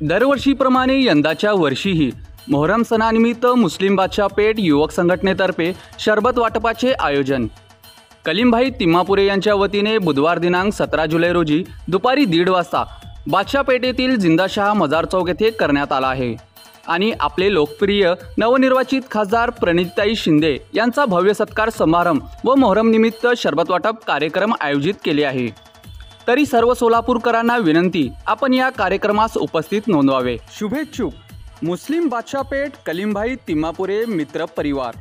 दरवर्षीप्रमाणे यंदाच्या वर्षीही मोहरम सणानिमित्त मुस्लिम बादशाह पेठ युवक संघटनेतर्फे शरबत वाटपाचे आयोजन कलीमभाई तिम्मापुरे यांच्या वतीने बुधवार दिनांक 17 जुलै रोजी दुपारी 1:30 वाजता बादशाह पेठेतील जिंदाशाह मजार चौक येथे करण्यात आला आहे आणि आपले लोकप्रिय नवनिर्वाचित खासदार प्रणिताई शिंदे यांचा भव्य सत्कार समारंभ व मोहरम निमित्त शरबत वाटप कार्यक्रम आयोजित केले आहे। तरी सर्व सोलापूरकरांना विनंती, आपण या कार्यक्रमास उपस्थित नोंदवावे। शुभेच्छुक मुस्लिम बादशाह पेठ कलीमभाई तिम्मापुरे मित्र परिवार।